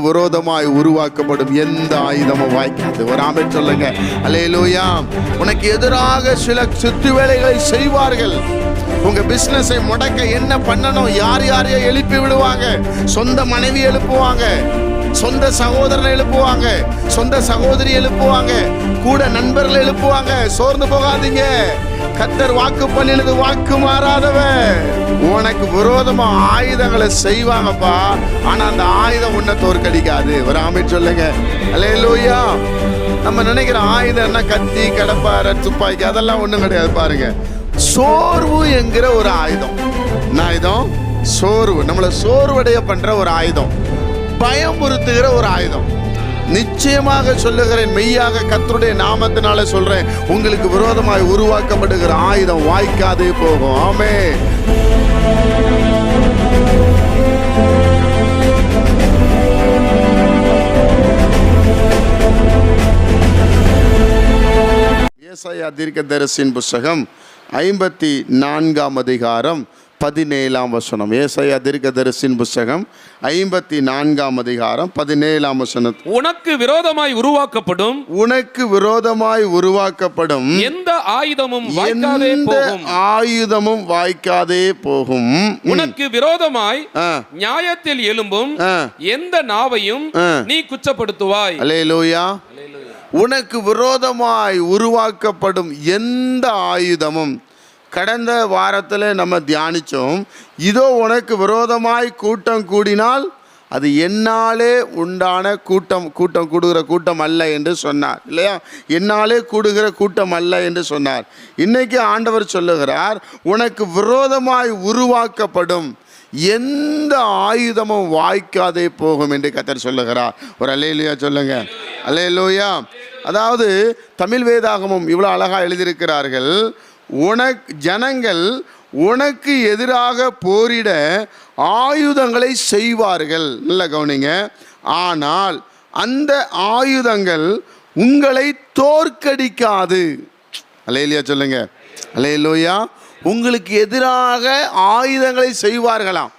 விரோதமாய் உருவாக்கப்படும் எந்த ஆயுதமும் வாய்க்காது. ஒரு ஆமென் சொல்லுங்க. அல்லேலூயா. உனக்கு எதிராக சில சுத்து வேலைகளை செய்வார்கள். உங்க பிசினஸை முடக்க என்ன பண்ணணும், யாரையோ எழுப்பி விடுவாங்க. சொந்த மனைவி எழுப்புவாங்க, சொந்த சகோதரனை எழுப்புவாங்க, சொந்த சகோதரி எழுப்புவாங்க, கூட நண்பர்கள் எழுப்புவாங்க. சோர்ந்து போகாதீங்க. கர்த்தர் வாக்கு பண்ணினது வாக்கு மாறாதவன். உனக்கு விரோதமா ஆயுதங்களை செய்வாங்கப்பா, ஆனா அந்த ஆயுதம் உன்னை தோற்கடிக்காது. ஒரு ஆமென் சொல்லுங்க. அல்லேலூயா. நம்ம நினைக்கிற ஆயுதம் என்ன, கத்தி, கடப்பாரை, துப்பாக்கி, அதெல்லாம் ஒண்ணும் கிடையாது. பாருங்க, சோர்வு என்கிற ஒரு ஆயுதம். என்ன ஆயுதம்? சோர்வு. நம்மளை சோர்வடைய பண்ற ஒரு ஆயுதம், பயமுறுத்துகிற ஒரு ஆயுதம். நிச்சயமாக சொல்லுகிறேன், மெய்யாக கர்த்தருடைய நாமத்தினால சொல்றேன், உங்களுக்கு விரோதமாய் உருவாக்கப்படுகிற ஆயுதம் வாய்க்காதே போகும். ஆமென். ஏசாயா தீர்க்கதரிசியின் புத்தகம் 54ஆம் அதிகாரம் 17ஆம் வசனம். ஏசாயா தீர்க்கதரிசியின் புத்தகம் 54ஆம் அதிகாரம் 17ஆம் வசனம். உனக்கு விரோதமாய் உருவாக்கப்படும், உனக்கு விரோதமாய் உருவாக்கப்படும் எந்த ஆயுதமும் வாய்க்காதே போகும். ஆயுதமும் வாய்க்காதே போகும். உனக்கு விரோதமாய் நியாயத்தில் எழும்பும் எந்த நாவையும் நீ குற்றப்படுத்துவாய். அல்லேலூயா. உனக்கு விரோதமாய் உருவாக்கப்படும் எந்த ஆயுதமும், கடந்த வாரத்தில் நம்ம தியானித்தோம், இதோ உனக்கு விரோதமாய் கூட்டம் கூடினால் அது என்னாலே உண்டான கூட்டம் கூடுகிற கூட்டம் அல்ல என்று சொன்னார் இல்லையா? என்னாலே கூடுகிற கூட்டம் அல்ல என்று சொன்னார். இன்னைக்கு ஆண்டவர் சொல்லுகிறார், உனக்கு விரோதமாய் உருவாக்கப்படும் எந்த ஆயுதமும் வாய்க்காதே போகும் என்று கர்த்தர் சொல்லுகிறார். ஒரு அல்லேலூயா சொல்லுங்க. அல்லேலூயா. அதாவது தமிழ் வேதாகமம் இவ்வளோ அழகாக எழுதியிருக்கிறார்கள். ஜனங்கள் உனக்கு எதிராக போரிட ஆயுதங்களை செய்வார்கள். நல்ல கவனிங்க. ஆனால் அந்த ஆயுதங்கள் உங்களை தோற்கடிக்காது. அல்லேலூயா சொல்லுங்க. அல்லேலூயா. உங்களுக்கு எதிராக ஆயுதங்களை செய்வார்களாம்.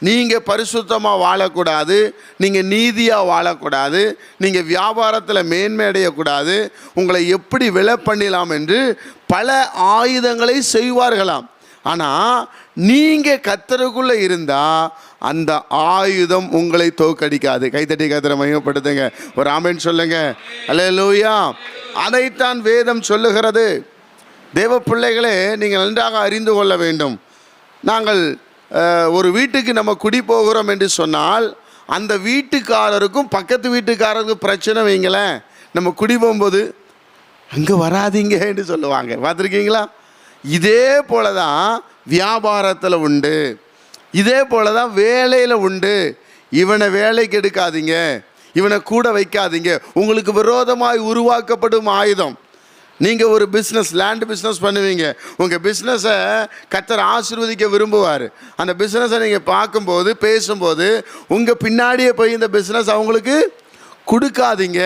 நீங்கள் பரிசுத்தமாக வாழக்கூடாது, நீங்கள் நீதியாக வாழக்கூடாது, நீங்கள் வியாபாரத்தில் மேன்மை அடையக்கூடாது, உங்களை எப்படி விலை பண்ணிடலாம் என்று பல ஆயுதங்களை செய்வார்களாம். ஆனால் நீங்கள் கர்த்தருக்குள்ளே இருந்தால் அந்த ஆயுதம் உங்களை தோற்கடிக்காது. கைத்தட்டி கர்த்தரை மகிமைப்படுத்துங்க. ஒரு ஆமென் சொல்லுங்க. அல்லேலூயா. அதைத்தான் வேதம் சொல்லுகிறது. தேவ பிள்ளைகளே, நீங்கள் நன்றாக அறிந்து கொள்ள வேண்டும். நாங்கள் ஒரு வீட்டுக்கு நம்ம குடி போகிறோம் என்று சொன்னால், அந்த வீட்டுக்காரருக்கும் பக்கத்து வீட்டுக்காரருக்கும் பிரச்சனை வைங்களேன், நம்ம குடி போகும்போது அங்கே வராதிங்க என்று சொல்லுவாங்க. பார்த்துருக்கீங்களா? இதே போல தான் வியாபாரத்தில் உண்டு, இதே போல தான் வேலையில் உண்டு. இவனை வேலைக்கு எடுக்காதீங்க, இவனை கூட வைக்காதீங்க. உங்களுக்கு விரோதமாய் உருவாக்கப்படும் ஆயுதம். நீங்கள் ஒரு பிஸ்னஸ், லேண்ட் பிஸ்னஸ் பண்ணுவீங்க. உங்கள் பிஸ்னஸை கர்த்தர் ஆசீர்வதிக்க விரும்புவார். அந்த பிஸ்னஸை நீங்கள் பார்க்கும்போது, பேசும்போது உங்கள் பின்னாடியே போய் இந்த பிஸ்னஸ் அவங்களுக்கு கொடுக்காதீங்க.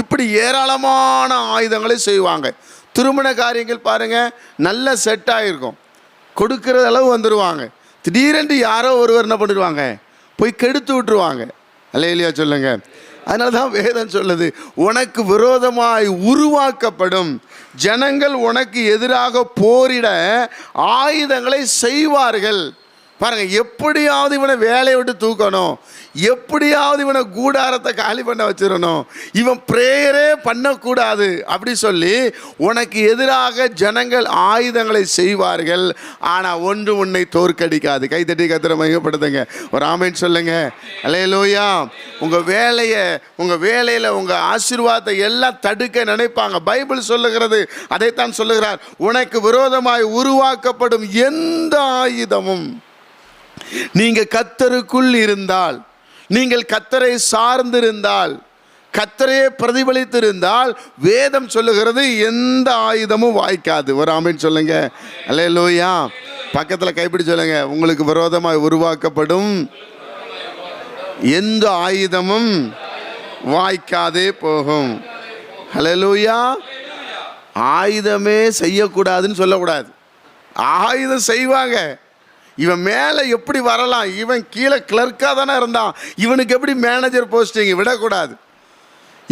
இப்படி ஏராளமான ஆயுதங்களை செய்வாங்க. திருமண காரியங்கள் பாருங்கள், நல்ல செட் ஆகிருக்கும், கொடுக்குற அளவு வந்துடுவாங்க. திடீரென்று யாரோ ஒருவர் என்ன பண்ணிடுவாங்க, போய் கெடுத்து விட்டுருவாங்க. அல்லேலூயா சொல்லுங்க. அதனால தான் வேதம் சொல்லுது, உனக்கு விரோதமாய் உருவாக்கப்படும் ஜனங்கள் உனக்கு எதிராக போரிட ஆயுதங்களை செய்வார்கள். பாருங்க, எப்படியாவது இவனை வேலையை விட்டு தூக்கணும், எப்படியாவது இவனை கூடாரத்தை காலி பண்ண வச்சிடணும், இவன் பிரேயரே பண்ணக்கூடாது அப்படி சொல்லி உனக்கு எதிராக ஜனங்கள் ஆயுதங்களை செய்வார்கள். ஆனால் ஒன்று உன்னை தோற்கடிக்காது. கைத்தட்டி கர்த்தரை மகிமைப்படுத்துங்க. ஒரு ஆமென் சொல்லுங்க. அல்லேலூயா. உங்கள் வேலையில் உங்கள் ஆசீர்வாதத்தை எல்லாம் தடுக்க நினைப்பாங்க. பைபிள் சொல்லுகிறது, அதைத்தான் சொல்லுகிறார், உனக்கு விரோதமாய் உருவாக்கப்படும் எந்த ஆயுதமும், நீங்கள் கர்த்தருக்குள் இருந்தால், நீங்கள் கர்த்தரை சார்ந்திருந்தால், கர்த்தரையே பிரதிபலித்திருந்தால், வேதம் சொல்லுகிறது எந்த ஆயுதமும் வாய்க்காது. ஒரு ஆமென் சொல்லுங்க. அல்லேலூயா. பக்கத்தில் கைப்பிடி சொல்லுங்க, உங்களுக்கு விரோதமாய் உருவாக்கப்படும் எந்த ஆயுதமும் வாய்க்காதே போகும். அல்லேலூயா. ஆயுதமே செய்யக்கூடாதுன்னு சொல்லக்கூடாது. ஆயுதம் செய்வாங்க. இவன் மேலே எப்படி வரலாம், இவன் கீழே கிளர்க்காக தானே இருந்தான், இவனுக்கு எப்படி மேனேஜர் போஸ்டிங் விடக்கூடாது,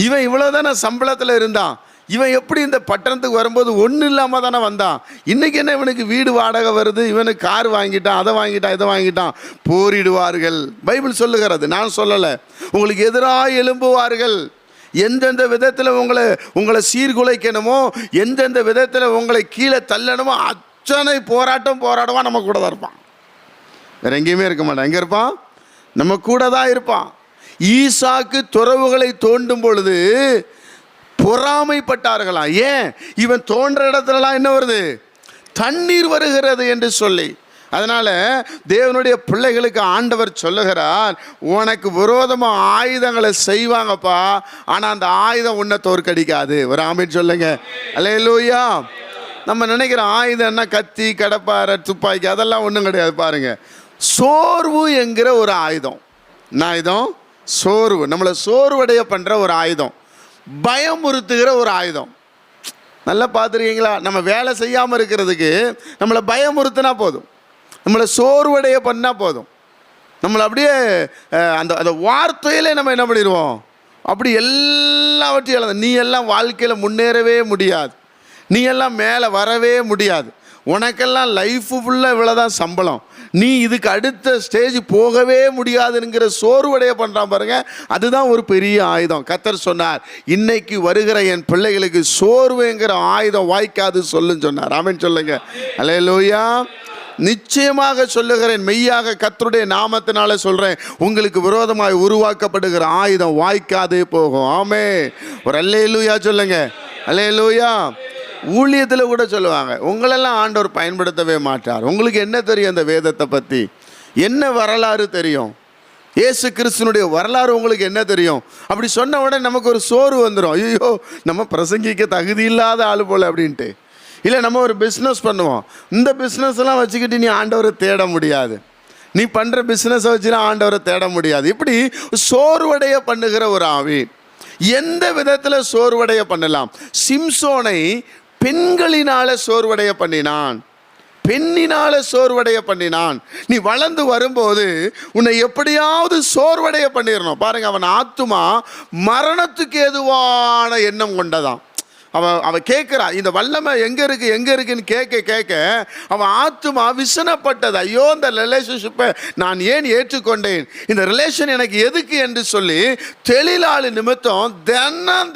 இவன் இவ்வளோ தானே சம்பளத்தில் இருந்தான், இவன் எப்படி இந்த பட்டணத்துக்கு வரும்போது ஒன்றும் இல்லாமல் தானே வந்தான், இன்றைக்கி என்ன இவனுக்கு வீடு வாடகை வருது, இவனுக்கு கார் வாங்கிட்டான், அதை வாங்கிட்டான், இதை வாங்கிட்டான், போரிடுவார்கள். பைபிள் சொல்லுகிறது, நான் சொல்லலை. உங்களுக்கு எதிராக எழும்புவார்கள். எந்தெந்த விதத்தில் உங்களை சீர்குலைக்கணுமோ, எந்தெந்த விதத்தில் உங்களை கீழே தள்ளணுமோ அத்தனை போராடுவான். நம்ம கூட தான் இருப்பான், வேற எங்கேயுமே இருக்க மாட்டான். எங்கே இருப்பான்? நம்ம கூட தான் இருப்பான். ஈசாக்கு துறவுகளை தோண்டும் பொழுது பொறாமைப்பட்டார்களாம். ஏன்? இவன் தோன்ற இடத்துலலாம் என்ன வருது? தண்ணீர் வருகிறது என்று சொல்லி. அதனால் தேவனுடைய பிள்ளைகளுக்கு ஆண்டவர் சொல்லுகிறார், உனக்கு விரோதமாக ஆயுதங்களை செய்வாங்கப்பா, ஆனால் அந்த ஆயுதம் உன்னை தோற்கடிக்காது. ஒரு ஆமீன் சொல்லுங்க. அல்லேலூயா. நம்ம நினைக்கிற ஆயுதம்னா கத்தி, கடப்பாரை, துப்பாக்கி, அதெல்லாம் ஒன்றும் கிடையாது. பாருங்க, சோர்வு என்கிற ஒரு ஆயுதம். என்ன ஆயுதம்? சோர்வு. நம்மளை சோர்வடைய பண்ணுற ஒரு ஆயுதம், பயமுறுத்துகிற ஒரு ஆயுதம். நல்லா பார்த்துருக்கீங்களா? நம்ம வேலை செய்யாமல் இருக்கிறதுக்கு நம்மளை பயமுறுத்தினா போதும், நம்மளை சோர்வடைய பண்ணால் போதும், நம்மளை அப்படியே அந்த வார்த்தையிலே நம்ம என்ன பண்ணிடுவோம், அப்படி எல்லாவற்றையும் இழந்து, நீ எல்லாம் வாழ்க்கையில் முன்னேறவே முடியாது, நீ எல்லாம் மேலே வரவே முடியாது, உனக்கெல்லாம் லைஃபு ஃபுல்லாக இவ்வளோதான் சம்பளம், நீ இதுக்கு அடுத்த ஸ்டேஜ் போகவே முடியாதுங்கிற சோர்வடைய பண்ணுறான் பாருங்க. அதுதான் ஒரு பெரிய ஆயுதம். கர்த்தர் சொன்னார், இன்னைக்கு வருகிற என் பிள்ளைகளுக்கு சோர்வுங்கிற ஆயுதம் வாய்க்காது சொல்லுன்னு சொன்னார். ஆமென் சொல்லுங்க. அல்லேலூயா. நிச்சயமாக சொல்லுகிறேன், மெய்யாக கர்த்தருடைய நாமத்தினால சொல்கிறேன், உங்களுக்கு விரோதமாய் உருவாக்கப்படுகிற ஆயுதம் வாய்க்காதே போகும். ஆமென். ஒரு அல்லேலூயா சொல்லுங்க. அல்லேலூயா. ஊழியத்தில் கூட சொல்லுவாங்க, உங்களெல்லாம் ஆண்டவர் பயன்படுத்தவே மாட்டார், உங்களுக்கு என்ன தெரியும் அந்த வேதத்தை பற்றி, என்ன வரலாறு தெரியும், இயேசு கிறிஸ்துனுடைய வரலாறு உங்களுக்கு என்ன தெரியும்? அப்படி சொன்ன உடனே நமக்கு ஒரு சோர்வு வந்துடும். ஐயோ, நம்ம பிரசங்கிக்க தகுதி இல்லாத ஆள் போல் அப்படின்ட்டு. இல்லை, நம்ம ஒரு பிஸ்னஸ் பண்ணுவோம், இந்த பிஸ்னஸ்லாம் வச்சுக்கிட்டு நீ ஆண்டவரை தேட முடியாது, நீ பண்ணுற பிஸ்னஸை வச்சுலாம் ஆண்டவரை தேட முடியாது. இப்படி சோர்வடைய பண்ணுகிற ஒரு ஆவி. எந்த விதத்தில் சோர்வடைய பண்ணலாம்? சிம்சோனை பெண்களினால சோர்வடைய பண்ணினான், பெண்ணினால சோர்வடைய பண்ணினான். நீ வளர்ந்து வரும்போது உன்னை எப்படியாவது சோர்வடைய பண்ணிடணும். பாருங்க, அவன் ஆத்துமா மரணத்துக்கு ஏதுவான எண்ணம் கொண்டதான். அவன் கேட்குறான், இந்த வல்லமை எங்கே இருக்குன்னு கேட்க அவன் ஆத்துமா விசனப்பட்டது. ஐயோ, இந்த ரிலேஷன்ஷிப்பை நான் ஏன் ஏற்றுக்கொண்டேன், இந்த ரிலேஷன் எனக்கு எதுக்கு என்று சொல்லி தொழிலாளி நிமித்தம்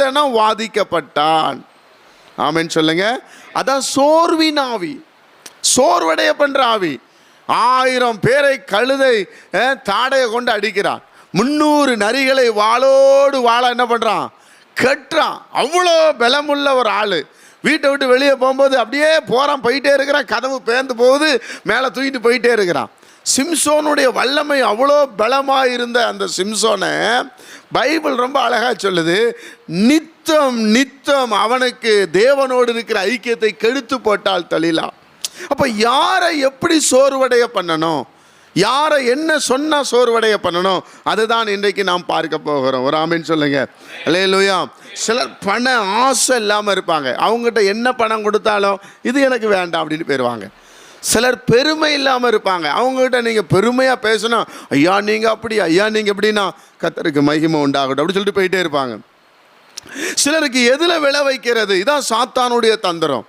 தினம் வாதிக்கப்பட்டான். ஆமென் சொல்லுங்க. அதான் சோர்வின் ஆவி, சோர்வடைய பண்ற ஆவி. 1000 பேரை கழுதை தாடையை கொண்டு அடிக்கிறான், 300 நரிகளை வாளோடு வாழ என்ன பண்றான், கட்டுறான். அவ்வளோ பலமுள்ள ஒரு ஆள். வீட்டை விட்டு வெளியே போகும்போது அப்படியே போகிறான், போயிட்டே இருக்கிறான், கதவு பேர்ந்து போகுது, மேலே தூக்கிட்டு போயிட்டே இருக்கிறான். சிம்சோனுடைய வல்லமை அவ்வளோ பலமாக இருந்த அந்த சிம்சோனை பைபிள் ரொம்ப அழகாக சொல்லுது, நித்தம் அவனுக்கு தேவனோடு இருக்கிற ஐக்கியத்தை கெடுத்து போட்டால் தலிலா. அப்போ யாரை எப்படி சோர்வடைய பண்ணணும், யாரை என்ன சொன்னால் சோர்வடைய பண்ணணும், அதுதான் இன்றைக்கு நாம் பார்க்க போகிறோம். ஒரு ஆமீன் சொல்லுங்க. அல்லேலூயா. சிலர் பண ஆசை இல்லாமல் இருப்பாங்க, அவங்ககிட்ட என்ன பணம் கொடுத்தாலும் இது எனக்கு வேண்டாம் அப்படின்னு போயிடுவாங்க. சிலர் பெருமை இல்லாமல் இருப்பாங்க, அவங்ககிட்ட நீங்கள் பெருமையாக பேசணும், ஐயா நீங்கள் அப்படி, ஐயா நீங்கள் எப்படின்னா கர்த்தருக்கு மகிமை உண்டாகட்டும் அப்படி சொல்லிட்டு போயிட்டே இருப்பாங்க. சிலருக்கு எதில் விளை வைக்கிறது, இதான் சாத்தானுடைய தந்திரம்,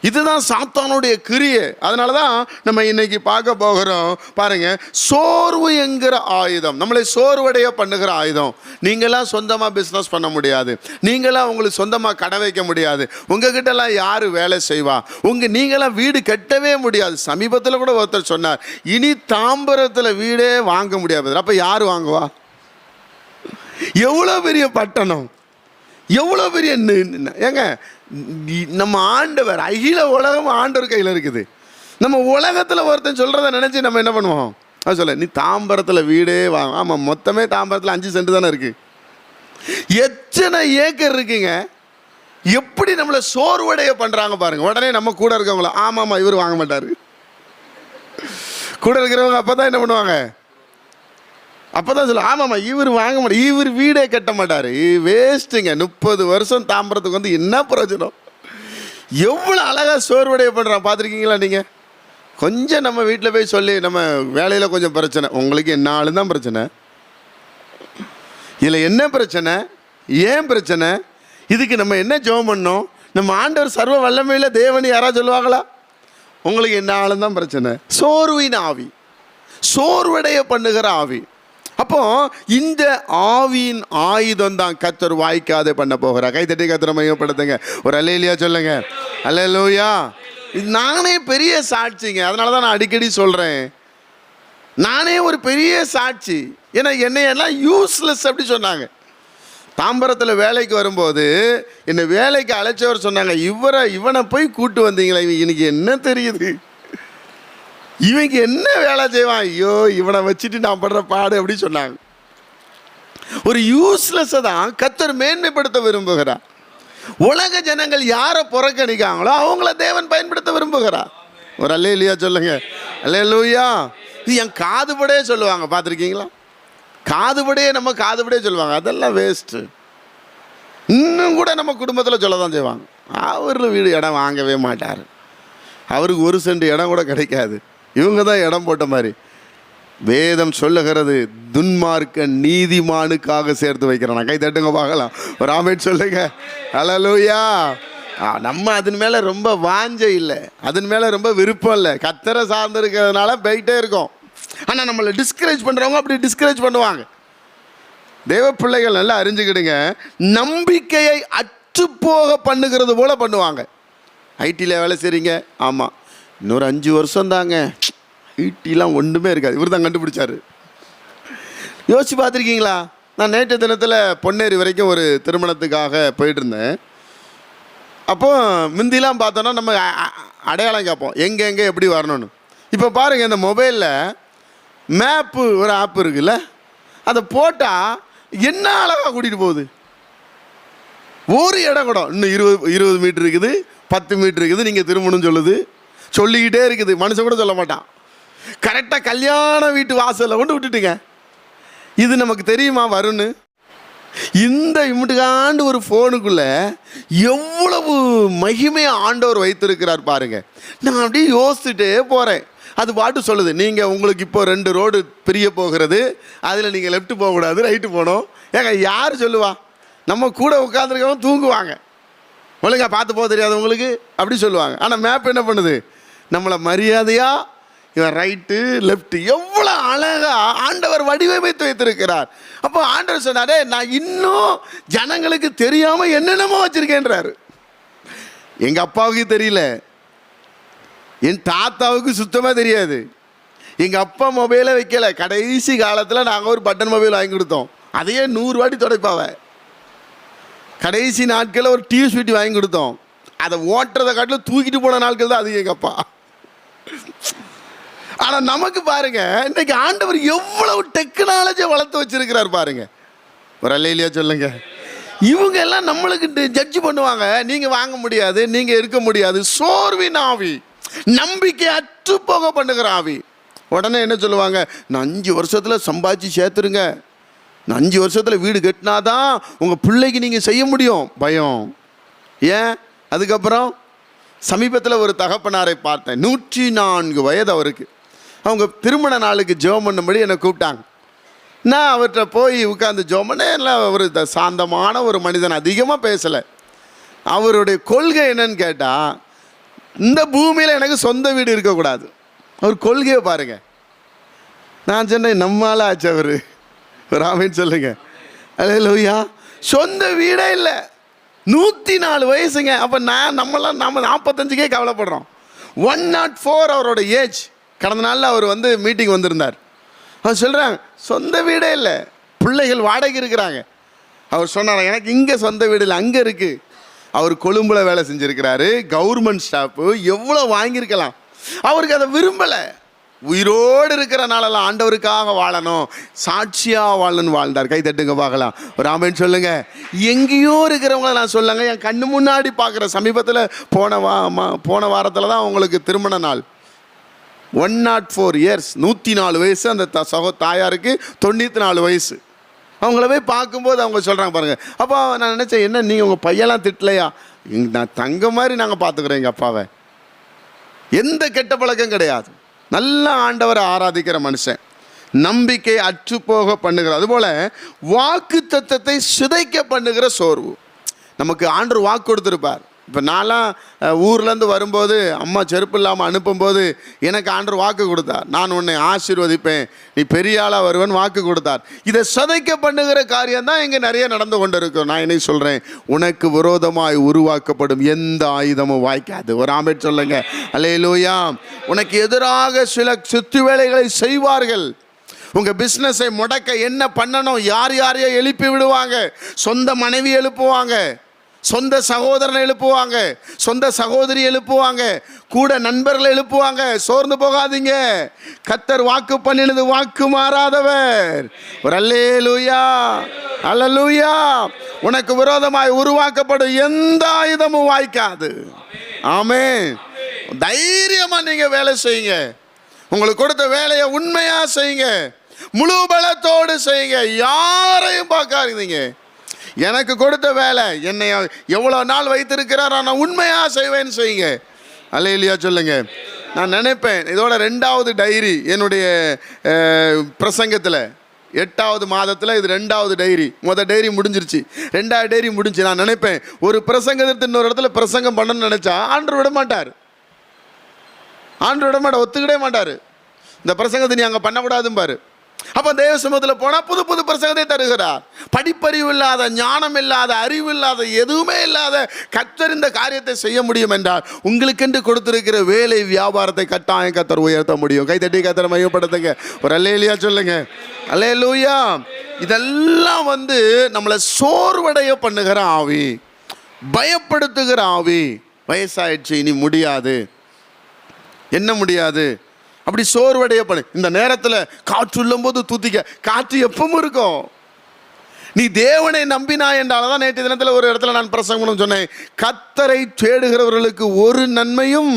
இதுதான் சாத்தானுடைய கிரியை. அதனால தான் நம்ம இன்னைக்கு பார்க்க போகிறோம். பாருங்க, சோர்வு என்கிற ஆயுதம், நம்மளை சோர்வடைய பண்ணுகிற ஆயுதம். நீங்களாம் சொந்தமாக பிஸ்னஸ் பண்ண முடியாது, நீங்களாம் உங்களுக்கு சொந்தமாக கடை வைக்க முடியாது, உங்ககிட்டலாம் யார் வேலை செய்வா, நீங்களாம் வீடு கட்டவே முடியாது. சமீபத்தில் கூட ஒருத்தர் சொன்னார், இனி தாம்பரத்தில் வீடே வாங்க முடியாது. அப்போ யார் வாங்குவா? எவ்வளோ பெரிய பட்டணம், எவ்வளோ பெரிய ஏங்க, நம்ம ஆண்டவர், அகில உலகம் ஆண்டவர் கையில் இருக்குது. நம்ம உலகத்தில் ஒருத்தன் சொல்கிறத நினச்சி நம்ம என்ன பண்ணுவோம், அது சொல்ல, நீ தாம்பரத்தில் வீடே வாங்க. ஆமாம், மொத்தமே தாம்பரத்தில் 5 சென்ட் தானே இருக்குது, எத்தனை ஏக்கர் இருக்குங்க. எப்படி நம்மளை சோர்வடைய பண்ணுறாங்க பாருங்க. உடனே நம்ம கூட இருக்கவங்கள, ஆமாம்மா இவர் வாங்க மாட்டார், கூட இருக்கிறவங்க அப்போ தான் என்ன பண்ணுவாங்க, அப்போ தான் சொல்ல, ஆமாம்மா இவர் வாங்க மாட்டார், இவர் வீடே கட்ட மாட்டார், வேஸ்ட்டுங்க, 30 வருஷம் தாம்பரத்துக்கு வந்து என்ன பிரயோஜனம். எவ்வளோ அழகாக சோர்வடைய பண்ணுறான் பார்த்துருக்கீங்களா நீங்கள்? கொஞ்சம் நம்ம வீட்டில் போய் சொல்லி, நம்ம வேலையில் கொஞ்சம் பிரச்சனை, உங்களுக்கு என்ன ஆளும் தான் பிரச்சனை, இதில் என்ன பிரச்சனை, ஏன் பிரச்சனை, இதுக்கு நம்ம என்ன ஜெபம் பண்ணோம், நம்ம ஆண்டவர் சர்வ வல்லமையில் தேவன் யாராவது சொல்லுவாங்களா? உங்களுக்கு என்ன ஆளும் தான் பிரச்சனை. சோர்வின் ஆவி, சோர்வடைய பண்ணுகிற ஆவி. அப்போ இந்த ஆவியின் ஆயுதம் தான் கர்த்தர் வாய்க்காதே பண்ண போகிறார். கைத்தட்டி கர்த்தரை மையப்படுத்துங்க. ஒரு அல்லேலூயா சொல்லுங்க. அல்லேலூயா. நானே பெரிய சாட்சிங்க, அதனால தான் நான் அடிக்கடி சொல்கிறேன், நானே ஒரு பெரிய சாட்சி. ஏன்னா என்னையெல்லாம் யூஸ்லெஸ் அப்படி சொன்னாங்க. தாம்பரத்தில் வேலைக்கு வரும்போது என்னை வேலைக்கு அழைச்சவர் சொன்னாங்க, இவனை போய் கூட்டு வந்தீங்களா, இவனுக்கு என்ன தெரியுது, இவங்க என்ன வேலை செய்வான், ஐயோ இவனை வச்சுட்டு நான் படுற பாடு அப்படி சொன்னாங்க. ஒரு யூஸ்லெஸ்ஸை தான் கர்த்தர் மேன்மைப்படுத்த விரும்புகிறார். உலக ஜனங்கள் யாரை புறக்கணிக்காங்களோ அவங்கள தேவன் பயன்படுத்த விரும்புகிறார். ஒரு அல்லேலூயா சொல்லுங்க. அல்லேலூயா. இது என் காதுபடியே சொல்லுவாங்க, பார்த்துருக்கீங்களா? காதுபடியே நம்ம காதுபடியே சொல்லுவாங்க, அதெல்லாம் வேஸ்ட்டு. இன்னும் கூட நம்ம குடும்பத்தில் சொல்ல தான் செய்வாங்க, அவர் வீடு இடம் வாங்கவே மாட்டார், அவருக்கு 1 சென்ட் இடம் கூட கிடைக்காது, இவங்க தான் இடம் போட்ட மாதிரி. வேதம் சொல்லுகிறது, துன்மார்க்க நீதிமானுக்காக சேர்த்து வைக்கிறான். கை தட்டுங்க பார்க்கலாம். ஒரு ஆமென் சொல்லுங்க. அல்லேலூயா. நம்ம அதன் மேலே ரொம்ப வாஞ்சை இல்லை, அதன் மேலே ரொம்ப விருப்பம் இல்லை, கர்த்தரை சார்ந்து இருக்கிறதுனால போயிட்டே இருக்கோம். ஆனால் நம்மளை டிஸ்கரேஜ் பண்ணுறவங்க அப்படி டிஸ்கரேஜ் பண்ணுவாங்க. தேவ பிள்ளைகள் நல்லா அறிஞ்சுக்கிடுங்க, நம்பிக்கையை அற்றுப்போக பண்ணுகிறது போல பண்ணுவாங்க. ஐடியில் வேலை செய்கிறீங்க, ஆமாம் இன்னொரு 5 வருஷம் தாங்க, ஐடிலாம் ஒன்றுமே இருக்காது, இவர் தான் கண்டுபிடிச்சாரு. யோசிச்சு பார்த்துருக்கீங்களா? நான் நேற்று தினத்தில் பொன்னேரி வரைக்கும் ஒரு திருமணத்துக்காக போயிட்டு இருந்தேன். அப்போது முந்திலாம் பார்த்தோன்னா நம்ம அடையாளம் கேட்போம், எங்கே எப்படி வரணும்னு. இப்போ பாருங்கள், இந்த மொபைலில் மேப்பு ஒரு ஆப் இருக்குல்ல, அதை போட்டால் என்ன அழகாக கூட்டிகிட்டு போகுது. ஒரு இடம் கூட இன்னும் 20 மீட்டர் இருக்குது, 10 மீட்டர் இருக்குது, நீங்கள் திரும்பணும்னு சொல்லிக்கிட்டே இருக்குது. மனுஷன் கூட சொல்ல மாட்டான். கரெக்டாக கல்யாண வீட்டு வாசலில் கொண்டு விட்டுட்டுங்க. இது நமக்கு தெரியுமா வரும்னு? இந்த இம்முட்டுக்காண்டு ஒரு ஃபோனுக்குள்ளே எவ்வளவு மகிமையாக ஆண்டவர் வைத்திருக்கிறார் பாருங்க. நான் அப்படியே யோசிச்சுட்டே போகிறேன். அது பாட்டு சொல்லுது, நீங்கள் உங்களுக்கு இப்போ 2 ரோடு பிரிய போகிறது, அதில் நீங்கள் லெஃப்ட்டு போகக்கூடாது, ரைட்டு போகணும். ஏங்க யார் சொல்லுவா? நம்ம கூட உட்காந்துருக்கவங்க தூங்குவாங்க, ஒழுங்கா பார்த்து போக தெரியாது உங்களுக்கு அப்படி சொல்லுவாங்க. ஆனால் மேப் என்ன பண்ணுது, நம்மளை மரியாதையாக இவன் ரைட்டு லெஃப்ட்டு எவ்வளோ அழகாக ஆண்டவர் வடிவமைத்து வைத்திருக்கிறார். அப்போ ஆண்டவர் சொன்னாரே, நான் இன்னும் ஜனங்களுக்கு தெரியாமல் என்னென்னமோ வச்சுருக்கேன்றாரு. எங்கள் அப்பாவுக்கு தெரியல, என் தாத்தாவுக்கு சுத்தமாக தெரியாது. எங்கள் அப்பா மொபைலை வைக்கலை, கடைசி காலத்தில் நாங்கள் ஒரு பட்டன் மொபைல் வாங்கி கொடுத்தோம், அதையே 100 வாட்டி துடைப்பாவை. கடைசி நாட்களில் ஒரு டிவி ஸ்வீட்டி வாங்கி கொடுத்தோம், அதை ஓட்டுறதை காட்டிலும் தூக்கிட்டு போன நாட்கள் தான் அது எங்கள் அப்பா. ஆனால் நமக்கு பாருங்க, இன்றைக்கு ஆண்டவர் எவ்வளவு டெக்னாலஜியை வளர்த்து வச்சிருக்கிறார் பாருங்க. ஒரு அல்லேலூயா சொல்லுங்க. இவங்க எல்லாம் நம்மளுக்கு ஜட்ஜ் பண்ணுவாங்க, நீங்கள் வாங்க முடியாது, நீங்கள் இருக்க முடியாது. சோர்வின் ஆவி, நம்பிக்கை அற்று போக பண்ணுகிற ஆவி. உடனே என்ன சொல்லுவாங்க, நான் 5 வருஷத்தில் சம்பாதிச்சு சேர்த்துருங்க, நான் 5 வருஷத்தில் வீடு கட்டினாதான் உங்கள் பிள்ளைக்கு நீங்கள் செய்ய முடியும். பயம். ஏன்? அதுக்கப்புறம் சமீபத்தில் ஒரு தகப்பனாரை பார்த்தேன், 104 வயது அவருக்கு. அவங்க திருமண நாளுக்கு ஜெபம் பண்ணும்படி என்னை கூப்பிட்டாங்க. நான் அவர்கிட்ட போய் உட்காந்து ஜெபம் பண்ண. ஒரு சாந்தமான ஒரு மனிதன், அதிகமாக பேசலை. அவருடைய கொள்கை என்னன்னு கேட்டால், இந்த பூமியில் எனக்கு சொந்த வீடு இருக்கக்கூடாது. அவர் கொள்கையை பாருங்கள். நான் சொன்னேன், நம்மளால ஆச்சு அவர். ராமன் சொல்லுங்க. அல்லேலூயா. சொந்த வீடே இல்லை, 104 வயசுங்க. அப்போ நம்ம 45க்கே கவலைப்படுறோம். 104 அவரோட ஏஜ். கடந்த நாளில் அவர் மீட்டிங் வந்திருந்தார். அவர் சொல்கிறாங்க, சொந்த வீடே இல்லை, பிள்ளைகள் வாடகை இருக்கிறாங்க. அவர் சொன்னார், எனக்கு இங்கே சொந்த வீடு இல்லை, அங்கே இருக்குது. அவர் கொழும்பில் வேலை செஞ்சுருக்கிறாரு, கவர்மெண்ட் ஸ்டாஃபு, எவ்வளோ வாங்கியிருக்கலாம். அவருக்கு அதை விரும்பலை. உயிரோடு இருக்கிற நாளெல்லாம் ஆண்டவருக்காக வாழணும், வாழச்சியாக வாழணும்னு வாழ்ந்தார். கை தட்டுங்க பார்க்கலாம். ஒரு ஆமென் சொல்லுங்க. எங்கேயோ இருக்கிறவங்கள நான் சொல்லுங்க, என் கண்ணு முன்னாடி பார்க்குற. சமீபத்தில் போன வாரத்தில் தான் அவங்களுக்கு திருமண நாள். 104 இயர்ஸ், 104 வயசு. அந்த தாயாருக்கு 94 வயசு. அவங்கள போய் பார்க்கும்போது அவங்க சொல்கிறாங்க பாருங்கள். அப்போ நான் நினச்சேன், என்ன நீங்கள் உங்கள் பையெல்லாம் திட்டலையா? நான் தங்க மாதிரி நாங்கள் பார்த்துக்குறோம் எங்கள் அப்பாவை. எந்த கெட்ட பழக்கம் கிடையாது. நல்ல ஆண்டவரை ஆராதிக்கிற மனுஷன், நம்பிக்கை அற்றுப்போக பண்ணுகிற, அதுபோல வாக்கு தத்தத்தை சிதைக்க பண்ணுகிற சோர்வு. நமக்கு ஆண்டவர் வாக்கு கொடுத்துருப்பார். இப்போ நான்லாம் ஊர்லேருந்து வரும்போது அம்மா செருப்பு இல்லாமல் அனுப்பும்போது எனக்கு ஆண்டவர் வாக்கு கொடுத்தார், நான் உன்னை ஆசீர்வதிப்பேன், நீ பெரிய ஆளாக வருவேன் வாக்கு கொடுத்தார். இதை சதைக்க பண்ணுகிற காரியம் தான் இங்கே நிறைய நடந்து கொண்டு இருக்கும். நான் என்ன சொல்கிறேன், உனக்கு விரோதமாய் உருவாக்கப்படும் எந்த ஆயுதமும் வாய்க்காது. ஒரு ஆமென் சொல்லுங்க. அல்லேலூயா. உனக்கு எதிராக சில சுத்து வேலைகளை செய்வார்கள். உங்கள் பிஸ்னஸை முடக்க என்ன பண்ணணும், யார் யாரையோ எழுப்பி விடுவாங்க. சொந்த மனைவி எழுப்புவாங்க, சொந்த சகோதரனை எழுப்புவாங்க, சொந்த சகோதரி எழுப்புவாங்க, கூட நண்பர்களை எழுப்புவாங்க. சோர்ந்து போகாதீங்க. கர்த்தர் வாக்கு பண்ணினது வாக்கு மாறாதவர். ஒரு அல்லேலூயா, அல்லேலூயா. உனக்கு விரோதமாய் உருவாக்கப்படும் எந்த ஆயுதமும் வாய்க்காது. ஆமென். தைரியமா நீங்க வேலை செய்யுங்க. உங்களுக்கு கொடுத்த வேலையை உண்மையா செய்யுங்க, முழு பலத்தோடு செய்யுங்க, யாரையும் பார்க்காதீங்க. எனக்கு கொடுத்த வேலை என்னை எவ்வளோ நாள் வைத்திருக்கிறார், நான் உண்மையாக செய்வேன்னு செய்யுங்க. அல்லேலூயா சொல்லுங்க. நான் நினைப்பேன், இதோட 2வது டைரி என்னுடைய பிரசங்கத்தில் 8வது மாதத்தில் இது 2வது டைரி. முதல் டைரி முடிஞ்சிருச்சு, 2வது டைரி முடிஞ்சு. நான் நினைப்பேன், ஒரு பிரசங்கத்திற்கு இன்னொரு இடத்துல பிரசங்கம் பண்ணணும்னு நினச்சா ஆண்டவர் விட மாட்டார். ஆண்டவர் விட மாட்டார், ஒத்துக்கிடவே மாட்டார். இந்த பிரசங்கத்தை நீ அங்கே பண்ணக்கூடாதுன்னு பாரு. அப்போ தேவ சமூகத்தில் போனால் புது புது பிரசங்கத்தை தருகிறார். படிப்பறிவு இல்லாத, ஞானம் இல்லாத, அறிவு இல்லாத, எதுவுமே இல்லாத கர்த்தர் இந்த காரியத்தை செய்ய முடியும் என்றால் உங்களுக்கென்று கொடுத்திருக்கிற வேலை வியாபாரத்தை கட்டாயம் கர்த்தர் உயர்த்த முடியும். கைத்தட்டி கர்த்தரை மையப்படுத்துங்க. ஒரு அல்லேலூயா சொல்லுங்க. அல்லேலூயா. இதெல்லாம் நம்மளை சோர்வடைய பண்ணுகிற ஆவி, பயப்படுத்துகிற ஆவி. வயசாயிடுச்சு, இனி முடியாது, என்ன முடியாது, அப்படி சோர்வடைய பண்ணு. இந்த நேரத்தில் காற்று உள்ளம்போது தூத்திக்க, காற்று எப்பவும் இருக்கும். நீ தேவனை நம்பினாய் என்றால்தான். நேற்று தினத்தில் ஒரு இடத்துல நான் பிரசங்கம் சொன்னேன், கர்த்தரை தேடுகிறவர்களுக்கு ஒரு நன்மையும்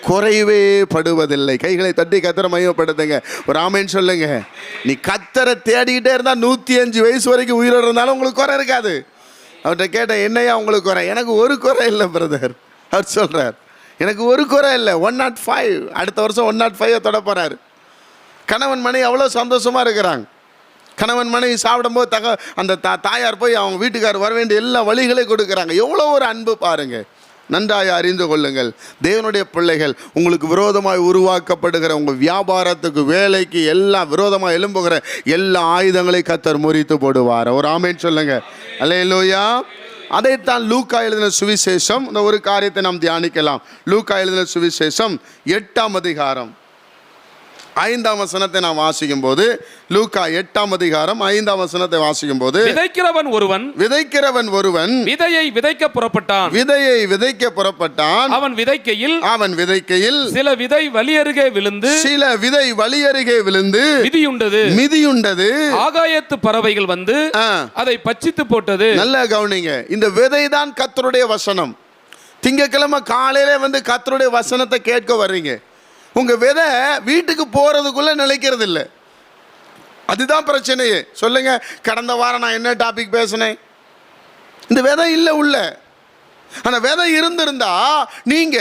குறைவே படுவதில்லை. கைகளை தட்டி கர்த்தரை மையப்படுத்துங்க. ஒரு ஆமென் சொல்லுங்க. நீ கர்த்தரை தேடிக்கிட்டே இருந்தால் 105 வயசு வரைக்கும் உயிரோடு இருந்தாலும் உங்களுக்கு குறை இருக்காது. அவர்கிட்ட கேட்டேன், என்னையா உங்களுக்கு குறை? எனக்கு ஒரு குறை இல்லை பிரதர். அவர் சொல்கிறார், எனக்கு ஒரு குறை இல்லை, 105. அடுத்த வருஷம் 105 தொட போகிறாரு. கணவன் மனைவி அவ்வளோ சந்தோஷமாக இருக்கிறாங்க. கணவன் மனைவி சாப்பிடும்போது அந்த தாயார் போய் அவங்க வீட்டுக்காரர் வர வேண்டிய எல்லா வழிகளையும் கொடுக்குறாங்க. எவ்வளோ ஒரு அன்பு பாருங்கள். நன்றாக அறிந்து கொள்ளுங்கள், தேவனுடைய பிள்ளைகள், உங்களுக்கு விரோதமாய் உருவாக்கப்படுகிற உங்கள் வியாபாரத்துக்கு, வேலைக்கு, எல்லாம் விரோதமாக எழும்புகிற எல்லா ஆயுதங்களையும் கர்த்தர் முறித்து போடுவார். ஒரு ஆமென் சொல்லுங்க. அல்லேலூயா. அதைத்தான் லூக்கா எழுதின சுவிசேஷம். இந்த ஒரு காரியத்தை நாம் தியானிக்கலாம். லூக்கா எழுதின சுவிசேஷம் 8ஆம் அதிகாரம் 5ஆம் வசனத்தை நாம் வாசிக்கும் போது, லூக்கா 8ஆம் அதிகாரம் 5ஆம் வசனத்தை வாசிக்கும் போது, விதைக்கிறவன் ஒருவன் விதையை விதைக்க புறப்பட்டான். அவன் விதைக்கையில் சில விதை வழியருகே விழுந்து மிதியுண்டது. ஆகாயத்து பறவைகள் வந்து அதை பட்சித்து போட்டது. நல்லா கவனிங்க. இந்த விதை தான் கர்த்தருடைய வசனம். திங்கட்கிழமை காலையிலே கர்த்தருடைய வசனத்தை கேட்க வர்றீங்க. உங்க விதை வீட்டுக்கு போறதுக்குள்ள நிலைக்கிறது இல்லை. அதுதான் பிரச்சனையே. சொல்லுங்க, கடந்த வாரம் நான் என்ன டாபிக் பேசினேன்? இந்த விதை இல்லை உள்ள. அந்த விதை இருந்திருந்தா நீங்க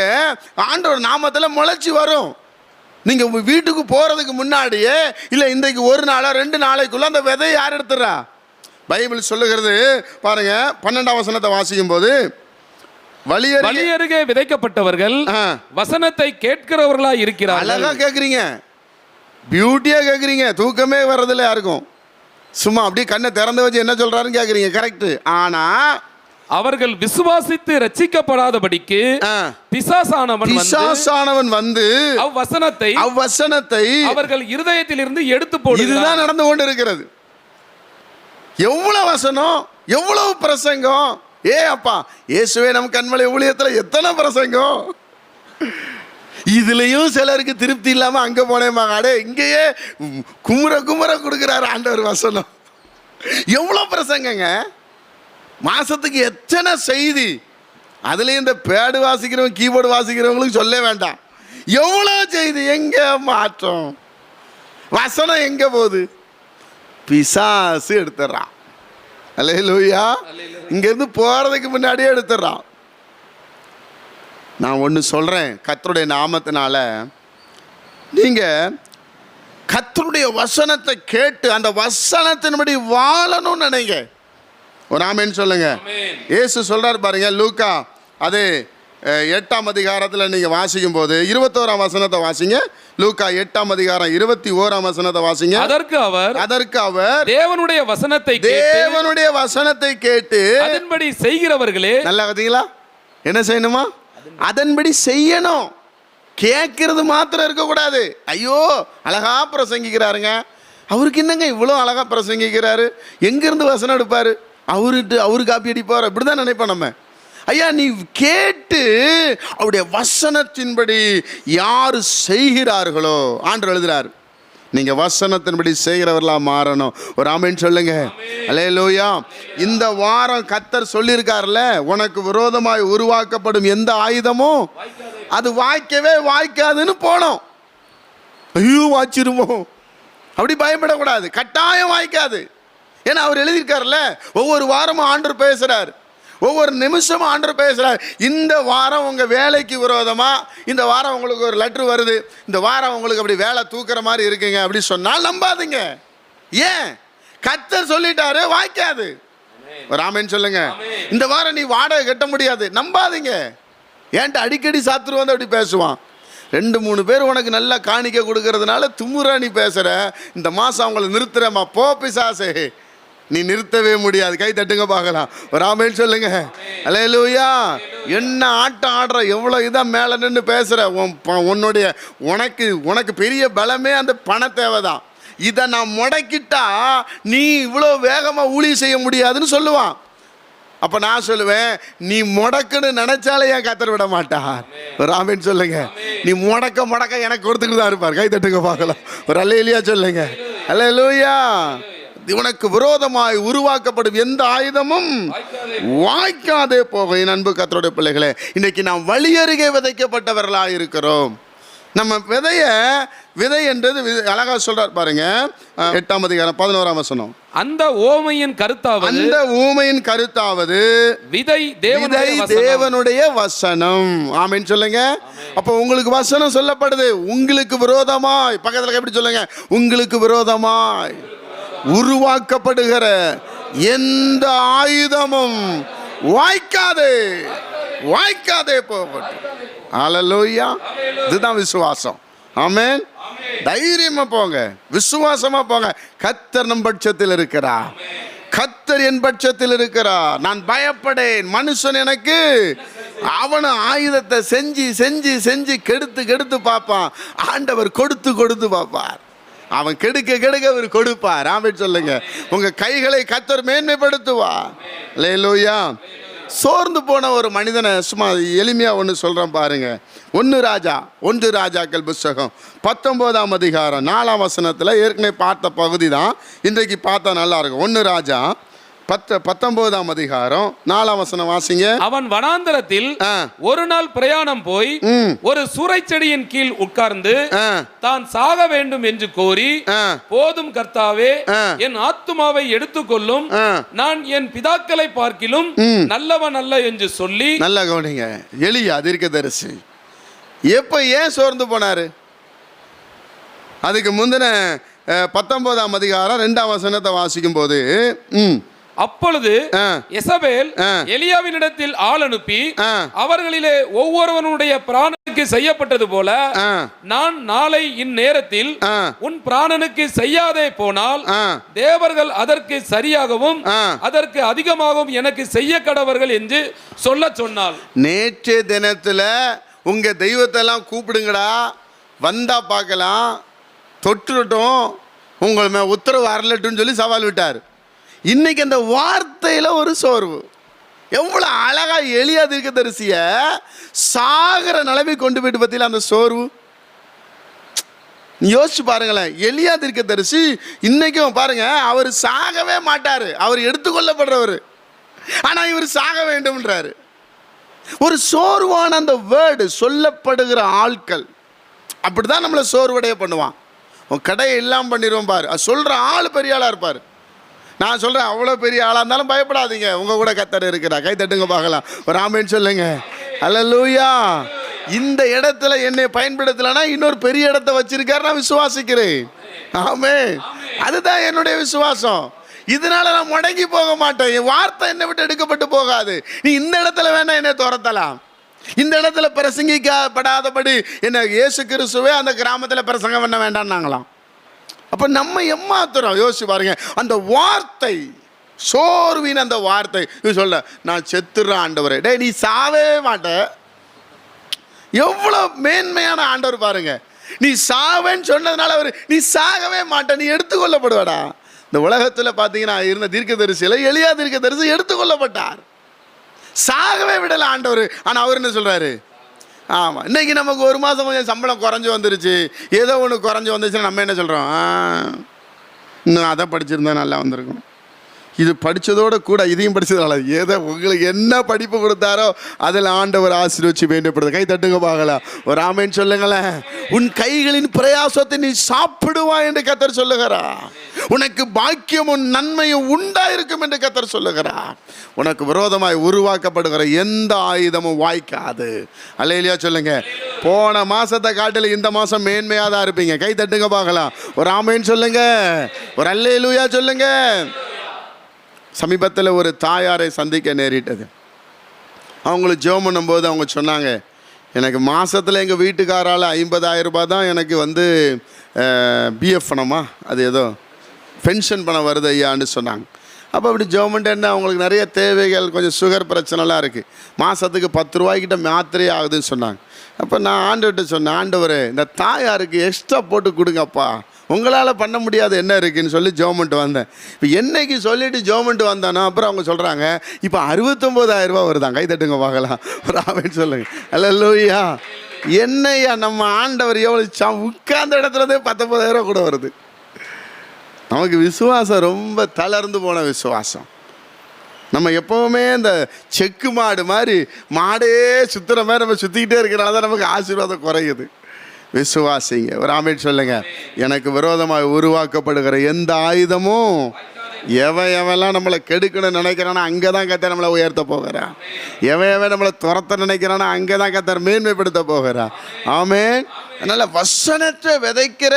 ஆண்டவர் நாமத்தில் முளைச்சி வரும். நீங்க வீட்டுக்கு போறதுக்கு முன்னாடியே, இல்லை இன்றைக்கு ஒரு நாளோ 2 நாளைக்குள்ள அந்த விதை யார் எடுத்துறா? பைபிள் சொல்லுகிறது பாருங்க. 12ஆம் வசனத்தை வாசிக்கும் போது, வழியருகே விதைக்கப்பட்டவர்கள் வசனத்தை கேட்கிறவர்களாய் இருக்கிறார்கள். அழகா கேட்குறீங்க, பியூட்டியா கேட்குறீங்க, தூக்கமே வர்றதில்ல யாருக்கும். சும்மா அப்படியே கண்ணை திறந்து வச்சு என்ன சொல்றாருன்னு கேட்குறீங்க. கரெக்ட். ஆனா அவர்கள் விசுவாசித்து ரட்சிக்கப்படாதபடிக்கு பிசாசானவன் வந்து அவ்வசனத்தை அவர்கள் இருதயத்திலிருந்து எடுத்து போடுகிறார். இதுதான் நடந்து கொண்டு இருக்கிறது. எவ்வளவு வசனம், எவ்வளவு பிரசங்கம். அப்பா இயேசுவே நம் கண்மலை ஊழியத்தில் எத்தனை பிரசங்கம். இதுலயும் சிலருக்கு திருப்தி இல்லாம அங்க போனேன், இங்கேயே குமுற கொடுக்கிறாரு ஆண்டவர் வசனம். எவ்வளவு பிரசங்கங்க, மாசத்துக்கு எத்தனை செய்தி. அதுலயும் இந்த பேடு வாசிக்கிறவங்க, கீபோர்டு வாசிக்கிறவங்களுக்கு சொல்ல வேண்டாம். எவ்வளவு செய்தி. எங்க மாற்றம், வசனம் எங்க போகுது? பிசாசு எடுத்துறான். அல்லேலூயா. இங்கிருந்து போறதுக்கு முன்னாடியே எடுத்துறான். நான் ஒன்று சொல்கிறேன், கர்த்தருடைய நாமத்தினால நீங்கள் கர்த்தருடைய வசனத்தை கேட்டு அந்த வசனத்தின்படி வாழணும்னு நினைங்க. ஒரு ஆமென் சொல்லுங்க. இயேசு சொல்றார் பாருங்க, லூக்கா அது 8ஆம் அதிகாரத்தில் நீங்கள் வாசிக்கும் போது 21ஆம் வசனத்தை வாசிங்க. லூக்கா 8ஆம் அதிகாரம் 21ஆம் வசனத்தை வாசிங்க. அதற்கு அவர் தேவனுடைய வசனத்தை கேட்டு அதன்படி செய்கிறவர்களே. நல்லா பார்த்தீங்களா? என்ன செய்யணுமா? அதன்படி செய்யணும். கேட்கறது மாத்திரம் இருக்கக்கூடாது. ஐயோ அழகா பிரசங்கிக்கிறாருங்க, அவருக்கு என்னங்க இவ்வளோ அழகா பிரசங்கிக்கிறாரு, எங்கிருந்து வசனம் எடுப்பாரு, அவரு காப்பி அடிப்பார், இப்படிதான் நினைப்போம் நம்ம. ஐயா, நீ கேட்டு அவருடைய வசனத்தின்படி யார் செய்கிறார்களோ, ஆண்டவர் எழுதுறாரு, நீங்க வசனத்தின்படி செய்கிறவர்களா மாறணும். ஒரு ஆமென் சொல்லுங்க. அல்லேலூயா. இந்த வாரம் கர்த்தர் சொல்லியிருக்காருல, உனக்கு விரோதமாய் உருவாக்கப்படும் எந்த ஆயுதமும் அது வாய்க்கவே வாய்க்காதுன்னு போனோம். ஐயோ வாய்ச்சிருமோ, அப்படி பயப்படக்கூடாது. கட்டாயம் வாய்க்காது. ஏன்னா அவர் எழுதியிருக்காருல்ல, ஒவ்வொரு வாரமும் ஆண்டவர் பேசுறார், ஒவ்வொரு நிமிஷமும் ஆண்டவர் பேசுறார். இந்த வாரம் உங்க வேலைக்கு விரோதமா, இந்த வாரம் உங்களுக்கு ஒரு லெட்டர் வருது, இந்த வாரம் உங்களுக்கு அப்படி வேலை தூக்குற மாதிரி இருக்குங்க அப்படி சொன்னால் நம்பாதீங்க. ஏன்? கர்த்தர் சொல்லிட்டாரு, வாய்க்காது. ஒரு ஆமென் சொல்லுங்க. இந்த வாரம் நீ வாடகை கட்ட முடியாது, நம்பாதீங்க. ஏன்ட்டு அடிக்கடி சாத்துரு வந்து அப்படி பேசுவான். 2-3 பேர் உனக்கு நல்லா காணிக்க கொடுக்கறதுனால துமுறா நீ பேசுற, இந்த மாசம் அவங்களை நிறுத்துறமா, போ பிசாசே, நீ நிறுத்தவே முடியாது. கை தட்டுங்க பார்க்கலாம். ஒரு ஆமென் சொல்லுங்க. அல்லேலூயா. என்ன ஆட்டம் ஆடுற, எவ்வளோ இதான் மேலே நின்று பேசுகிற, உனக்கு பெரிய பலமே அந்த பண தேவைதான். இதை நான் முடக்கிட்டா நீ இவ்வளோ வேகமாக ஊழியம் செய்ய முடியாதுன்னு சொல்லுவான். அப்போ நான் சொல்லுவேன், நீ முடக்குன்னு நினைச்சாலே ஏன் கர்த்தர் விட மாட்டார். ஒரு ஆமென் சொல்லுங்க. நீ முடக்க எனக்கு கொடுத்துக்கிட்டு தான் இருப்பார். கை தட்டுங்க பார்க்கலாம். ஒரு அல்லேலூயா சொல்லுங்க. அல்லேலூயா. உனக்கு விரோதமாய் உருவாக்கப்படும் எந்த ஆயுதமும் வாய்க்காதே போகும். என் அன்பு கர்த்தருடைய பிள்ளைகளே, இன்னைக்கு நாம் வழி அருகே விதைக்கப்பட்டவர்களாக இருக்கிறோம். நம்ம விதை என்றது அழகா சொல்றார் பாருங்க, 8ஆம் அதிகாரம் 11ஆம் வசனம். அந்த ஊமையின் கருத்தாவது விதை தேவனுடைய வசனம். ஆமென் சொல்லுங்க. அப்போ உங்களுக்கு வசனம் சொல்லப்படுது, உங்களுக்கு விரோதமாய், பக்கத்துல எப்படி சொல்லுங்க, உங்களுக்கு விரோதமாய் உருவாக்கப்படுகிற எந்த ஆயுதமும் வாய்க்காதே போகட்டும். அல்லேலூயா. இதுதான் விசுவாசம். ஆமென். தைரியமா போங்க, விசுவாசமா போங்க. கர்த்தர் நம் பட்சத்தில் இருக்கிறார், கர்த்தர் என் பட்சத்தில் இருக்கிறார். நான் பயப்படேன். மனுஷன் எனக்கு அவன ஆயுதத்தை செஞ்சு கெடுத்து பார்ப்பான். ஆண்டவர் கொடுத்து பார்ப்பார். அவன் கெடுக்க அவர் கொடுப்பார். ஆமென் சொல்லுங்க. உங்க கைகளை கர்த்தர் மேன்மைப்படுத்துவார். அல்லேலூயா. சோர்ந்து போன ஒரு மனிதனை சும்மா எளிமையா ஒன்று சொல்றேன் பாருங்க. 1 ராஜாக்கள் புஸ்தகம் 19ஆம் அதிகாரம் 4ஆம் வசனத்தில் ஏற்கனவே பார்த்த பகுதி தான், இன்றைக்கு பார்த்தா நல்லா இருக்கும். 1 ராஜா 19ஆம் அதிகாரம் 4ஆம் வசனம் வாசிங்க. அவன் வனாந்தரத்தில் ஒரு நாள் பிரயாணம் போய் ஒரு சூரைச்செடியின் கீழ் உட்கார்ந்து தான் சாக வேண்டும் என்று கோரி, போதும் கர்த்தாவே, என் ஆத்துமாவை எடுத்துக்கொள்ளும், நான் என் பிதாக்களை பார்க்கிலும் நல்லவன் அல்ல என்று சொல்லி. நல்ல கவனிங்க. எலியா தீர்க்கதரிசி எப்ப ஏன் சோர்ந்து போனாரு? அதுக்கு முந்தின 19ஆம் அதிகாரம் 2ஆம் வசனத்தை வாசிக்கும் போது, அப்பொழுது எசபேல் எலியாவினிடத்தில் ஆள் அனுப்பி, அவர்களிலே ஒவ்வொருவனுடைய பிராணனுக்கு செய்யப்பட்டது போல நான் நாளை இந்நேரத்தில் உன் பிராணனுக்கு செய்யாதே போனால் தேவர்கள் அதற்கு சரியாகவும் அதற்கு அதிகமாகவும் எனக்கு செய்ய கடவர்கள் என்று சொல்ல சொன்னாள். நேற்றைய தினத்துல உங்க தெய்வத்தெல்லாம் கூப்பிடுங்கடா, வந்தா பார்க்கலாம், தொற்றுட்டும், உங்கள் மேல் உத்தரவு வரலட்டுன்னு சொல்லி சவால் விட்டார். இன்னைக்கு அந்த வார்த்தையில ஒரு சோர்வு. எவ்வளவு அழகா எலியா தீர்க்கதரிசிய சாகர நிலைமை கொண்டு போயிட்டு பத்தியில அந்த சோர்வு யோசிச்சு பாருங்களேன். எலியா தீர்க்கதரிசி இன்னைக்கும் பாருங்க, அவர் சாகவே மாட்டாரு, அவர் எடுத்துக்கொள்ளப்படுறவர். ஆனா இவர் சாக வேண்டும்ன்றாரு. ஒரு சோர்வான அந்த வேர்டு சொல்லப்படுகிற ஆட்கள் அப்படிதான் நம்மளை சோர்வடைய பண்ணுவான். உன் கடையை இல்லாமல் பண்ணிடுவோம் பாரு. அது சொல்ற ஆள் பெரிய ஆளா இருப்பாரு. நான் சொல்றேன், அவ்வளோ பெரிய ஆளாக இருந்தாலும் பயப்படாதீங்க, உங்க கூட கர்த்தர் இருக்கிறா. கை தட்டுங்க பார்க்கலாம். ஒரு ஆமென் சொல்லுங்க. அல்லேலூயா. இந்த இடத்துல என்னை பயன்படுத்தலைன்னா இன்னொரு பெரிய இடத்த வச்சிருக்காரு, நான் விசுவாசிக்கிறேன். ஆமென். அதுதான் என்னுடைய விசுவாசம். இதனால நான் முடங்கி போக மாட்டேன். என் வார்த்தை என்னை விட்டு எடுக்கப்பட்டு போகாது. நீ இந்த இடத்துல வேணா என்னை துரத்தலாம், இந்த இடத்துல பிரசங்கிக்கப்படாதபடி என்ன இயேசு கிறிஸ்துவே அந்த கிராமத்தில் பிரசங்கம் பண்ண வேண்டாம்னாங்களாம். அப்போ நம்ம எம்மாத்திரம் யோசிச்சு பாருங்க. அந்த வார்த்தை சோர்வின் அந்த வார்த்தை சொல்ல, நான் செத்துறேன் ஆண்டவரே. டே நீ சாவே மாட்ட. எவ்வளோ மேன்மையான ஆண்டவர் பாருங்க. நீ சாவேன்னு சொன்னதுனால அவர் நீ சாகவே மாட்ட, நீ எடுத்துக்கொள்ளப்படுவாடா. இந்த உலகத்தில் பார்த்தீங்கன்னா இருந்த தீர்க்கதரிசியில் எளியா தீர்க்கதரிசி எடுத்துக்கொள்ளப்பட்டார், சாகவே விடலை ஆண்டவர். ஆனால் அவர் என்ன சொல்கிறாரு? ஆமாம், இன்றைக்கி நமக்கு ஒரு மாதம் கொஞ்சம் சம்பளம் குறைஞ்சி வந்துருச்சு, ஏதோ ஒன்று குறைஞ்சி வந்துருச்சுன்னா நம்ம என்ன சொல்கிறோம்? இன்னும் அதை படிச்சிருந்தா நல்லா வந்திருக்கும், இது படித்ததோடு கூட இதையும் படித்ததுனால ஏதோ உங்களுக்கு என்ன படிப்பு கொடுத்தாரோ அதில் ஆண்டவர் ஆசீர்வதிச்சு வேண்டப்படுது. கை தட்டுங்க பார்க்கலாம், ஒரு ஆமென் சொல்லுங்களேன். உன் கைகளின் பிரயாசத்தை நீ சாப்பிடுவா என்று கர்த்தர் சொல்லுகிறா. உனக்கு பாக்கியமும் நன்மையும் உண்டாயிருக்கும் என்று கர்த்தர் சொல்லுகிறார். உனக்கு விரோதமாய் உருவாக்கப்படுகிற எந்த ஆயுதமும் வாய்க்காது. அல்லேலூயா சொல்லுங்க. போன மாசத்தை காட்டில் இந்த மாசம் மேன்மையாக தான் இருப்பீங்க. கை தட்டுங்க பார்க்கலாம், ஒரு ஆமென் சொல்லுங்க, ஒரு அல்லேலூயா சொல்லுங்க. சமீபத்தில் ஒரு தாயாரை சந்திக்க நேரிட்டது. அவங்களுக்கு ஜெபம் பண்ணும்போது அவங்க சொன்னாங்க, எனக்கு மாதத்தில் எங்கள் வீட்டுக்காரால் 50,000 ரூபாய் தான் எனக்கு வந்து பிஎஃப் பணமா அது ஏதோ பென்ஷன் பணம் வருது ஐயான்னு சொன்னாங்க. அப்போ அப்படி ஜெபம் என்ன, அவங்களுக்கு நிறைய தேவைகள், கொஞ்சம் சுகர் பிரச்சனைலாம் இருக்குது, மாதத்துக்கு 10 ரூபாய்க்கிட்ட மாத்திரையே ஆகுதுன்னு சொன்னாங்க. அப்போ நான் ஆண்டவர்கிட்ட சொன்னேன், ஆண்டவரே இந்த தாயாருக்கு எக்ஸ்ட்ரா போட்டு கொடுங்கப்பா, உங்களால் பண்ண முடியாது என்ன இருக்குதுன்னு சொல்லி ஜெபம்ட்டு வந்தேன். இப்போ என்னைக்கு சொல்லிவிட்டு ஜெபம்ட்டு வந்தானோ அப்புறம் அவங்க சொல்கிறாங்க, இப்போ 69,000 ரூபா வருதான். கை தட்டுங்க பார்க்கலாம், ஒரு ஆமென் சொல்லுங்க. அல்லேலூயா. என்னையா நம்ம ஆண்டவர் எவ்வளோ உட்கார்ந்த இடத்துலதே 19,000 கூட வருது. நமக்கு விசுவாசம் ரொம்ப தளர்ந்து போன விசுவாசம். நம்ம எப்போவுமே இந்த செக்கு மாடு மாதிரி மாடே சுற்றுற மாதிரி நம்ம சுற்றிக்கிட்டே இருக்கிறனால தான் நமக்கு ஆசீர்வாதம் குறையுது. விசுவாசிங்க, ஒரு ஆமென் சொல்லுங்க. எனக்கு விரோதமாக உருவாக்கப்படுகிற எந்த ஆயுதமும் எவெல்லாம் நம்மளை கெடுக்கணும்னு நினைக்கிறானா அங்கே தான் கர்த்தர் நம்மளை உயர்த்த போகிறான். எவன் நம்மளை துரத்த நினைக்கிறானா அங்கே தான் கர்த்தர் மேன்மைப்படுத்த போகிறான். ஆமென். அதனால் வசனத்தை விதைக்கிற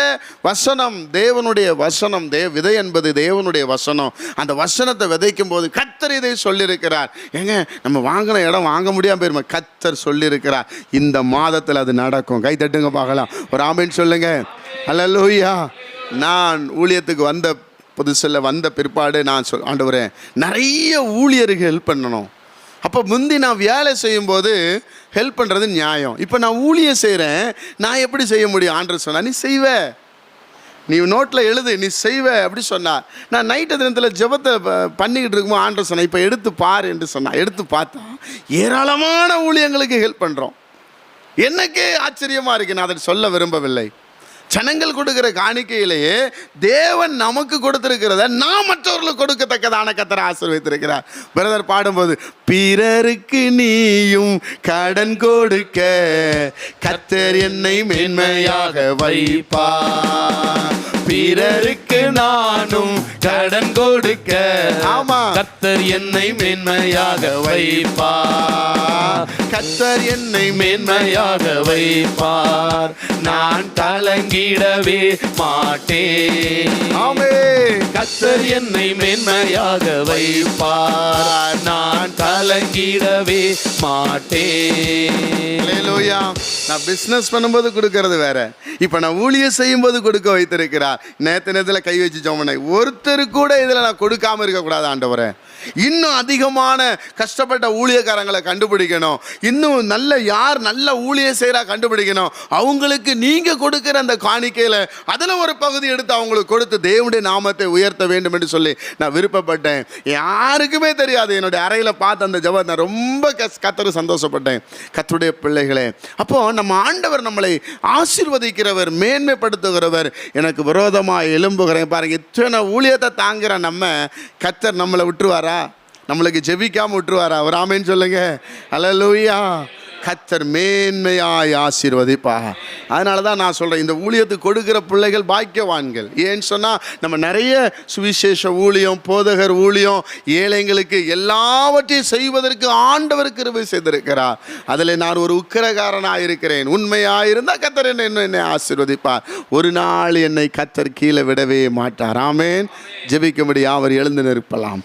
வசனம் தேவனுடைய வசனம், விதை என்பது தேவனுடைய வசனம். அந்த வசனத்தை விதைக்கும் போது கர்த்தர் இதை சொல்லியிருக்கிறார். ஏங்க நம்ம வாங்கின இடம் வாங்க முடியாமல் போயிருமா, கர்த்தர் சொல்லியிருக்கிறார். இந்த மாதத்தில் அது நடக்கும். கை தட்டுங்க பார்க்கலாம், ஒரு ஆமென் சொல்லுங்க. அல்லேலூயா. நான் ஊழியத்துக்கு வந்த புதுசில் வந்த பிற்பாடு நான் ஆண்டவரே நிறைய ஊழியருக்கு ஹெல்ப் பண்ணணும். அப்போ முந்தி நான் வேலை செய்யும்போது ஹெல்ப் பண்ணுறது நியாயம். இப்போ நான் ஊழியம் செய்கிறேன், நான் எப்படி செய்ய முடியும்? ஆண்டவர் சொன்னா, நீ செய்வ, நீ நோட்டில் எழுது, நீ செய்வ அப்படி சொன்னார். நான் நைட்டு தினத்தில் ஜெபத்தை பண்ணிக்கிட்டு இருக்கும்போது ஆண்டவர் சொன்னா, இப்போ எடுத்து பாரு என்று சொன்னா. எடுத்து பார்த்தா ஏராளமான ஊழியங்களுக்கு ஹெல்ப் பண்ணுறோம். எனக்கே ஆச்சரியமாக இருக்கு. நான் அதை சொல்ல விரும்பவில்லை. ஜனங்கள் கொடுக்கிற காணிக்கையிலேயே தேவன் நமக்கு கொடுத்திருக்கிறத நான் மற்றவர்களுக்கு கொடுக்கத்தக்கதான கர்த்தர் ஆசீர்வதித்திருக்கிறார். பிரதர் பாடும்போது, பிறருக்கு நீயும் கடன் கொடுக்க கர்த்தர் என்னை மேன்மையாக வைப்பார். பிறருக்கு நானும் கடன் கொடுக்க, ஆமா, கர்த்தர் என்னை மேன்மையாக வைப்பார். கர்த்தர் என்னை மேன்மையாக வைப்பார். நான் கலங்கிடவே மாட்டேன். ஆமென். கர்த்தர் என்னை மேன்மையாக வைப்பார். நான் கலங்கிடவே மாட்டேன். அல்லேலூயா. நான் பிஸ்னஸ் பண்ணும்போது கொடுக்கறது வேற, இப்போ நான் ஊழியம் செய்யும்போது கொடுக்க வைத்திருக்கிறார். நேரத்தில் கை வச்சு ஜெபம், ஒருத்தர் கூட இதில் நான் கொடுக்காம இருக்கக்கூடாது ஆண்டவரே. இன்னும் அதிகமான கஷ்டப்பட்ட ஊழியக்காரங்களை கண்டுபிடிக்கணும். இன்னும் யார் நல்ல ஊழியம் செய்கிறா கண்டுபிடிக்கணும். அவங்களுக்கு நீங்கள் கொடுக்குற அந்த காணிக்கையில் அதில் ஒரு பகுதி எடுத்து அவங்களுக்கு கொடுத்து தேவனுடைய நாமத்தை உயர்த்த வேண்டும் என்று சொல்லி நான் விருப்பப்பட்டேன். யாருக்குமே தெரியாது. என்னுடைய அறையில் பார்த்து அந்த ஜெபத்தை நான் ரொம்ப கர்த்தரை சந்தோஷப்பட்டேன். கர்த்தருடைய பிள்ளைகளே, அப்போது நம்ம ஆண்டவர் நம்மளை ஆசீர்வதிக்கிறவர், மேன்மைப்படுத்துகிறவர். எனக்கு விரோதமாக எழும்புகிறேன் பாருங்க, இத்தனை ஊழியத்தை தாங்குகிற நம்ம கர்த்தர் நம்மளை விட்டுருவாரா? நம்மளுக்கு ஜெபிக்காமல் விட்டுருவாரா? ஒரு ஆமென் சொல்லுங்க. அல்லேலூயா. கர்த்தர் மேன்மையாய் ஆசீர்வதிப்பார். அதனால தான் நான் சொல்கிறேன், இந்த ஊழியத்துக்கு கொடுக்குற பிள்ளைகள் பாக்கியவான்கள். ஏன்னு சொன்னால் நம்ம நிறைய சுவிசேஷ ஊழியம், போதகர் ஊழியம், ஏழைங்களுக்கு எல்லாவற்றையும் செய்வதற்கு ஆண்டவர் கிருபை செய்திருக்கிறார். அதில் நான் ஒரு உக்கிரகாரனாக இருக்கிறேன். உண்மையாக இருந்தால் கர்த்தர் என்னை ஆசீர்வதிப்பார். ஒரு நாள் என்னை கர்த்தர் கீழே விடவே மாட்டார். ஆமென். ஜெபிக்கும்படி அவர் எழுந்து நிற்பலாம்.